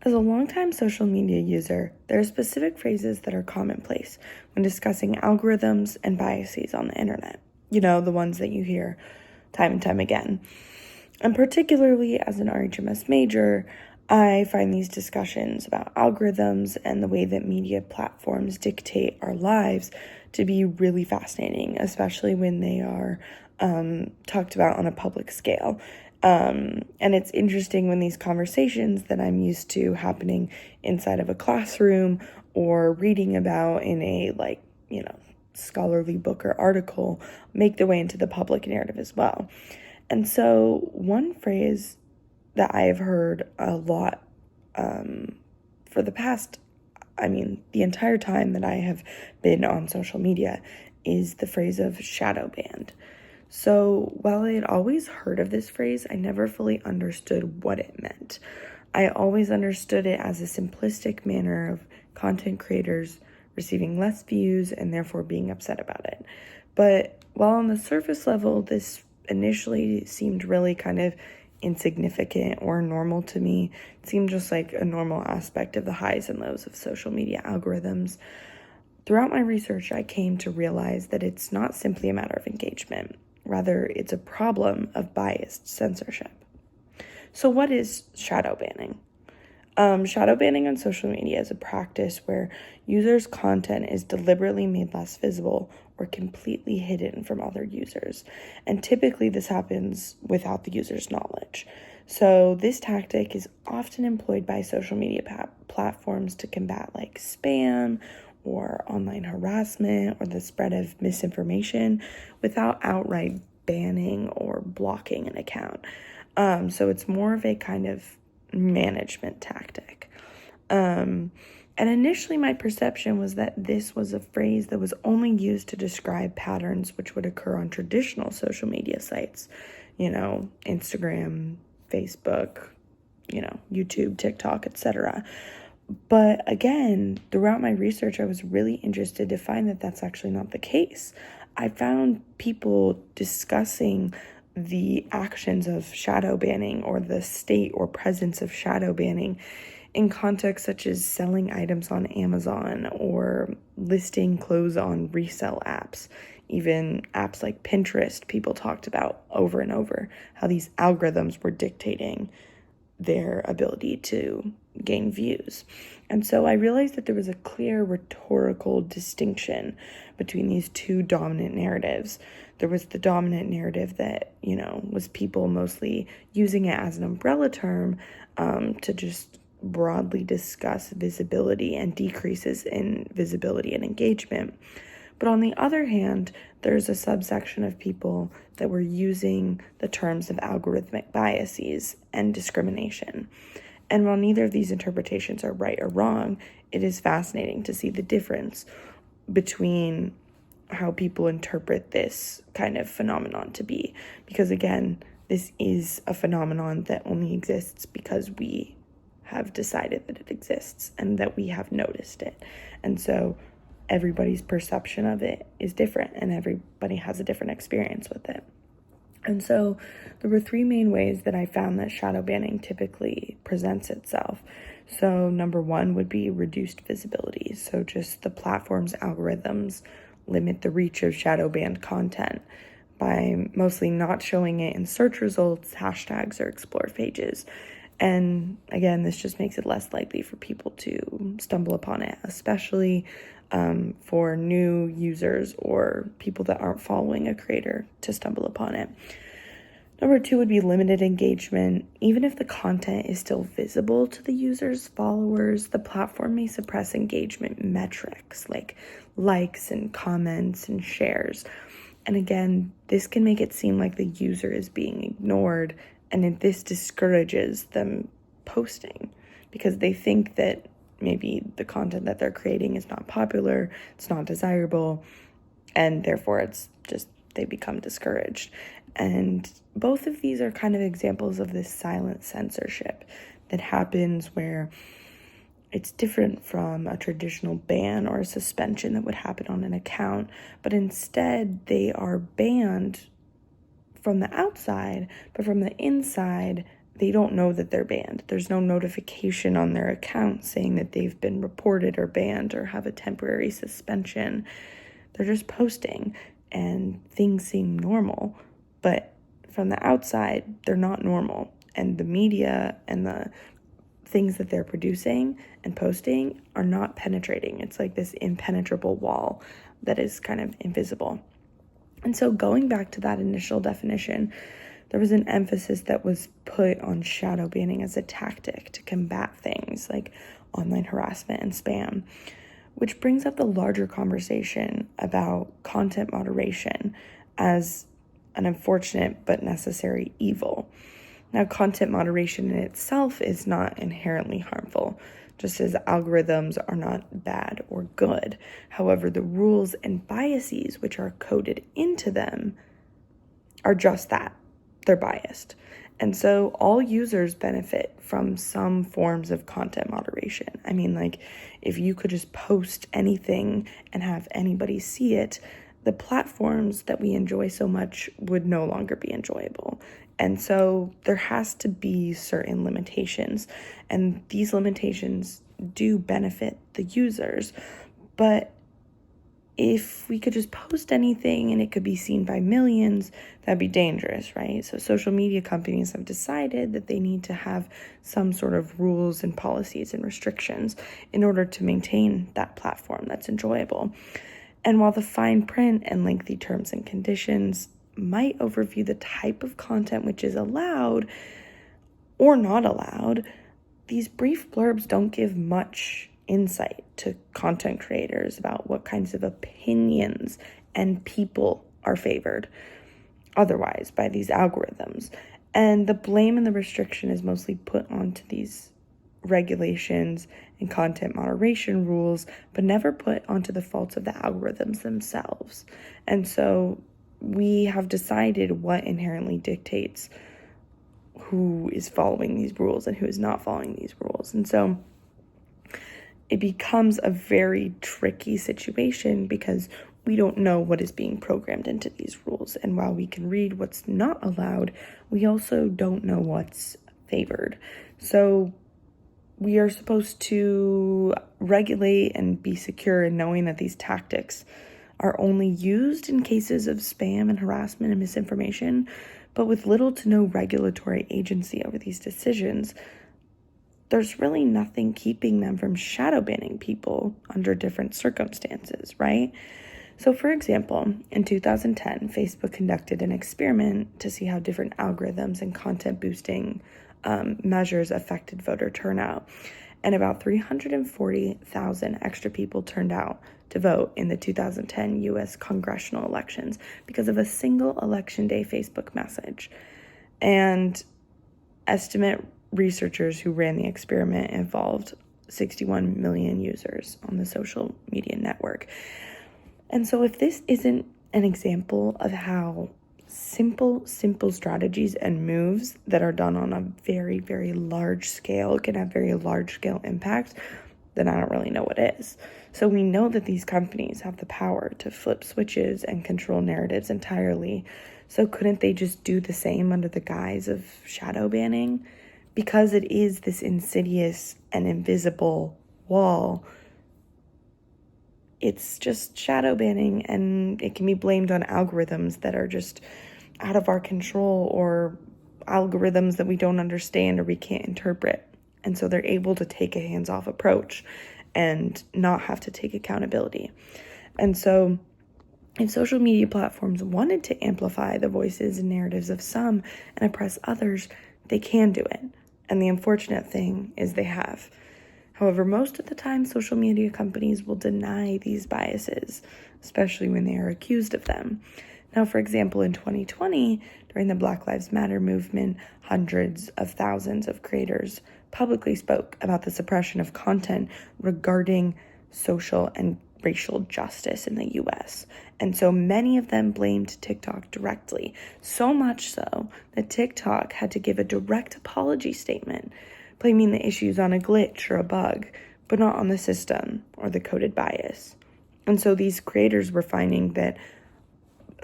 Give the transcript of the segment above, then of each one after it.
As a longtime social media user, there are specific phrases that are commonplace when discussing algorithms and biases on the internet. You know, the ones that you hear time and time again. And particularly as an RHMS major, I find these discussions about algorithms and the way that media platforms dictate our lives to be really fascinating, especially when they are talked about on a public scale. And it's interesting when these conversations that I'm used to happening inside of a classroom or reading about in a scholarly book or article make their way into the public narrative as well. And so one phrase that I have heard a lot for the entire time that I have been on social media is the phrase of shadow banned. So while I had always heard of this phrase, I never fully understood what it meant. I always understood it as a simplistic manner of content creators receiving less views and therefore being upset about it. But while on the surface level, this initially seemed really kind of insignificant or normal to me, it seemed just like a normal aspect of the highs and lows of social media algorithms. Throughout my research, I came to realize that it's not simply a matter of engagement. Rather, it's a problem of biased censorship. So what is shadow banning? Shadow banning on social media is a practice where users' content is deliberately made less visible or completely hidden from other users. And typically this happens without the user's knowledge. So this tactic is often employed by social media platforms to combat like spam or online harassment or the spread of misinformation without outright banning or blocking an account. So it's more of a kind of management tactic. And initially my perception was that this was a phrase that was only used to describe patterns which would occur on traditional social media sites, Instagram, Facebook, YouTube, TikTok, etc. But again, throughout my research, I was really interested to find that that's actually not the case. I found people discussing the actions of shadow banning or the state or presence of shadow banning in contexts such as selling items on Amazon or listing clothes on resale apps. Even apps like Pinterest, people talked about over and over how these algorithms were dictating their ability to gain views. And so I realized that there was a clear rhetorical distinction between these two dominant narratives. There was the dominant narrative that, was people mostly using it as an umbrella term to just broadly discuss visibility and decreases in visibility and engagement. But on the other hand, there's a subsection of people that were using the terms of algorithmic biases and discrimination. And while neither of these interpretations are right or wrong, it is fascinating to see the difference between how people interpret this kind of phenomenon to be. Because again, this is a phenomenon that only exists because we have decided that it exists and that we have noticed it. And so everybody's perception of it is different and everybody has a different experience with it. And so there were three main ways that I found that shadow banning typically presents itself. So number one would be reduced visibility. So just the platform's algorithms limit the reach of shadow banned content by mostly not showing it in search results, hashtags, or explore pages. And again, this just makes it less likely for people to stumble upon it, especially for new users or people that aren't following a creator to stumble upon it. Number two would be limited engagement. Even if the content is still visible to the user's followers, the platform may suppress engagement metrics like likes and comments and shares. And again, this can make it seem like the user is being ignored, and this discourages them posting because they think that maybe the content that they're creating is not popular, it's not desirable, and therefore it's just they become discouraged. And both of these are kind of examples of this silent censorship that happens where it's different from a traditional ban or a suspension that would happen on an account, but instead they are banned from the outside, but from the inside, they don't know that they're banned. There's no notification on their account saying that they've been reported or banned or have a temporary suspension. They're just posting and things seem normal, but from the outside, they're not normal. And the media and the things that they're producing and posting are not penetrating. It's like this impenetrable wall that is kind of invisible. And so going back to that initial definition, there was an emphasis that was put on shadow banning as a tactic to combat things like online harassment and spam, which brings up the larger conversation about content moderation as an unfortunate but necessary evil. Now, content moderation in itself is not inherently harmful, just as algorithms are not bad or good. However, the rules and biases which are coded into them are just that. They're biased. And so all users benefit from some forms of content moderation. I mean, like, if you could just post anything and have anybody see it, the platforms that we enjoy so much would no longer be enjoyable. And so there has to be certain limitations, and these limitations do benefit the users. But if we could just post anything and it could be seen by millions, that'd be dangerous, right? So social media companies have decided that they need to have some sort of rules and policies and restrictions in order to maintain that platform that's enjoyable. And while the fine print and lengthy terms and conditions might overview the type of content which is allowed or not allowed, these brief blurbs don't give much insight to content creators about what kinds of opinions and people are favored otherwise by these algorithms. And the blame and the restriction is mostly put onto these regulations and content moderation rules, but never put onto the faults of the algorithms themselves. And so we have decided what inherently dictates who is following these rules and who is not following these rules. And so it becomes a very tricky situation because we don't know what is being programmed into these rules. And while we can read what's not allowed, we also don't know what's favored. So we are supposed to regulate and be secure in knowing that these tactics are only used in cases of spam and harassment and misinformation, but with little to no regulatory agency over these decisions, there's really nothing keeping them from shadow banning people under different circumstances, right? So for example, in 2010, Facebook conducted an experiment to see how different algorithms and content boosting measures affected voter turnout. And about 340,000 extra people turned out to vote in the 2010 U.S. congressional elections because of a single election day Facebook message. And estimate researchers who ran the experiment involved 61 million users on the social media network. And so if this isn't an example of how simple strategies and moves that are done on a very, very large scale can have very large scale impact, then I don't really know what is. So we know that these companies have the power to flip switches and control narratives entirely. So couldn't they just do the same under the guise of shadow banning? Because it is this insidious and invisible wall, it's just shadow banning, and it can be blamed on algorithms that are just out of our control, or algorithms that we don't understand or we can't interpret. And so they're able to take a hands-off approach and not have to take accountability. And so if social media platforms wanted to amplify the voices and narratives of some and oppress others, they can do it. And the unfortunate thing is they have. However, most of the time, social media companies will deny these biases, especially when they are accused of them. Now, for example, in 2020, during the Black Lives Matter movement, hundreds of thousands of creators publicly spoke about the suppression of content regarding social and racial justice in the US. And so many of them blamed TikTok directly, so much so that TikTok had to give a direct apology statement, blaming the issues on a glitch or a bug, but not on the system or the coded bias. And so these creators were finding that,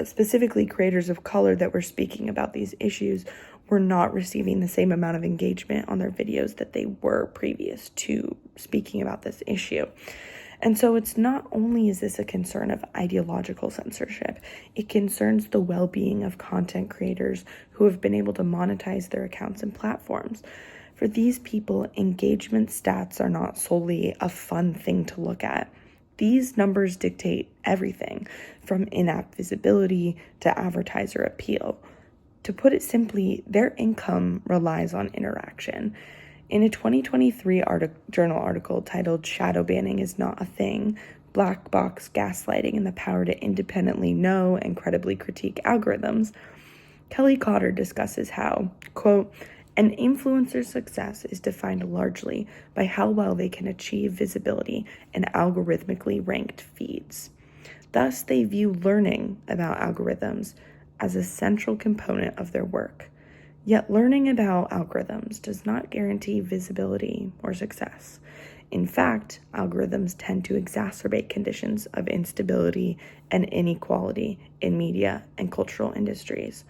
specifically creators of color that were speaking about these issues, were not receiving the same amount of engagement on their videos that they were previous to speaking about this issue. And so it's not only is this a concern of ideological censorship, it concerns the well-being of content creators who have been able to monetize their accounts and platforms. For these people, engagement stats are not solely a fun thing to look at. These numbers dictate everything from in-app visibility to advertiser appeal. To put it simply, their income relies on interaction. In a 2023 journal article titled "Shadow Banning is Not a Thing, Black Box Gaslighting and the Power to Independently Know and Credibly Critique Algorithms," Kelly Cotter discusses how, quote, "an influencer's success is defined largely by how well they can achieve visibility in algorithmically ranked feeds. Thus, they view learning about algorithms as a central component of their work. Yet learning about algorithms does not guarantee visibility or success. In fact, algorithms tend to exacerbate conditions of instability and inequality in media and cultural industries.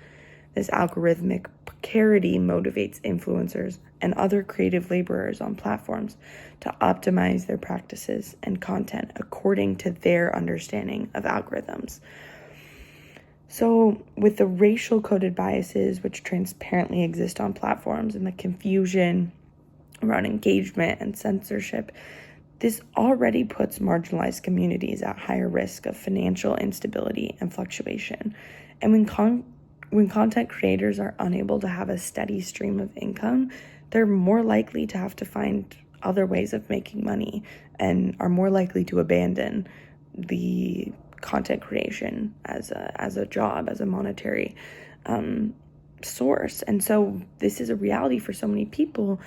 This algorithmic precarity motivates influencers and other creative laborers on platforms to optimize their practices and content according to their understanding of algorithms." So with the racial coded biases which transparently exist on platforms and the confusion around engagement and censorship, this already puts marginalized communities at higher risk of financial instability and fluctuation. And when content creators are unable to have a steady stream of income, they're more likely to have to find other ways of making money and are more likely to abandon the content creation as a job, as a monetary source. And so this is a reality for so many people.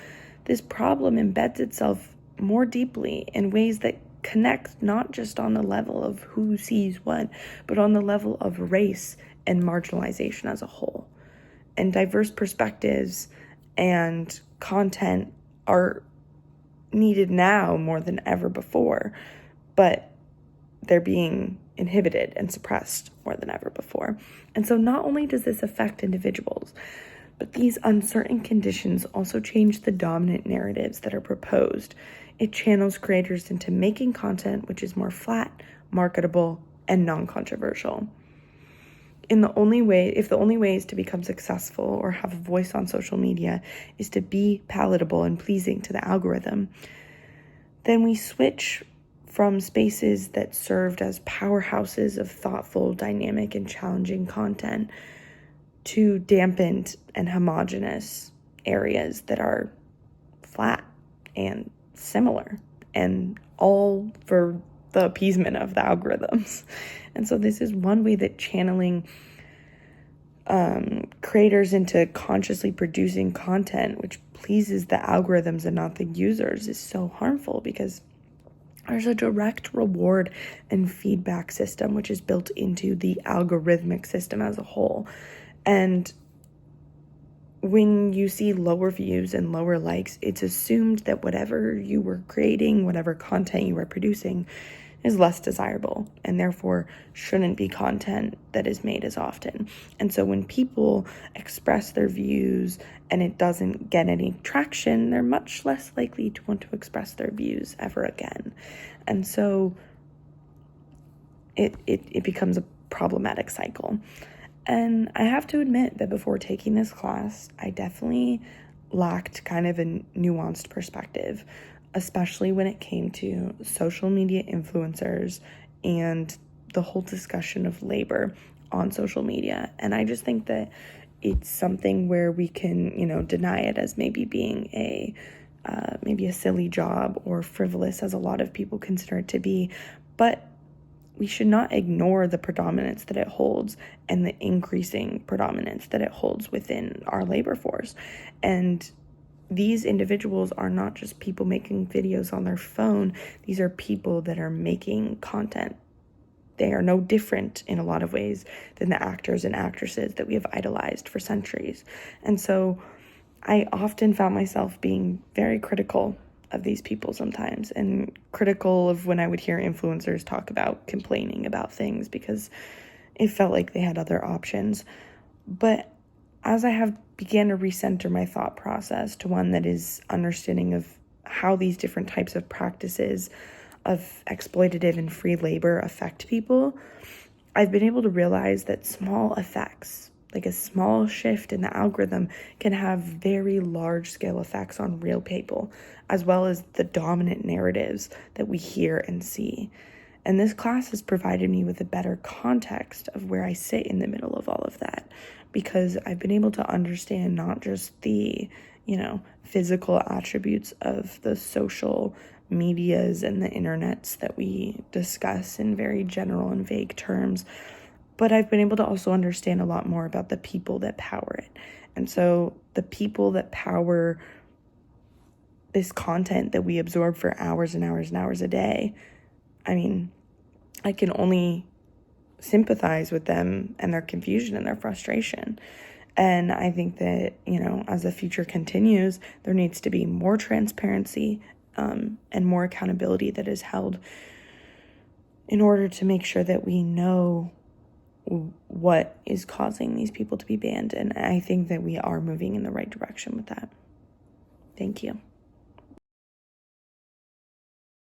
This problem embeds itself more deeply in ways that connect not just on the level of who sees what, but on the level of race and marginalization as a whole. And diverse perspectives and content are needed now more than ever before, but they're being inhibited and suppressed more than ever before. And so not only does this affect individuals, but these uncertain conditions also change the dominant narratives that are proposed. It channels creators into making content which is more flat, marketable, and non-controversial. If the only way is to become successful or have a voice on social media is to be palatable and pleasing to the algorithm, then we switch from spaces that served as powerhouses of thoughtful, dynamic, and challenging content to dampened and homogenous areas that are flat and similar, and all for the appeasement of the algorithms. And so this is one way that channeling creators into consciously producing content which pleases the algorithms and not the users is so harmful, because there's a direct reward and feedback system which is built into the algorithmic system as a whole. And when you see lower views and lower likes, it's assumed that whatever you were creating, whatever content you were producing, is less desirable and therefore shouldn't be content that is made as often. And so when people express their views and it doesn't get any traction, they're much less likely to want to express their views ever again. And so it becomes a problematic cycle. And I have to admit that before taking this class, I definitely lacked kind of a nuanced perspective, especially when it came to social media influencers and the whole discussion of labor on social media. And I just think that it's something where we can, deny it as maybe being maybe a silly job or frivolous, as a lot of people consider it to be. But we should not ignore the predominance that it holds and the increasing predominance that it holds within our labor force. And these individuals are not just people making videos on their phone. These are people that are making content. They are no different in a lot of ways than the actors and actresses that we have idolized for centuries. And so I often found myself being very critical of these people sometimes, and critical of when I would hear influencers talk about complaining about things because it felt like they had other options. But as I have began to recenter my thought process to one that is understanding of how these different types of practices of exploitative and free labor affect people, I've been able to realize that small effects, like a small shift in the algorithm, can have very large scale effects on real people, as well as the dominant narratives that we hear and see. And this class has provided me with a better context of where I sit in the middle of all of that, because I've been able to understand not just the, physical attributes of the social medias and the internets that we discuss in very general and vague terms, but I've been able to also understand a lot more about the people that power it. And so the people that power this content that we absorb for hours and hours and hours a day, I mean, I can only sympathize with them and their confusion and their frustration. And I think that, as the future continues, there needs to be more transparency and more accountability that is held in order to make sure that we know what is causing these people to be banned. And I think that we are moving in the right direction with that. Thank you.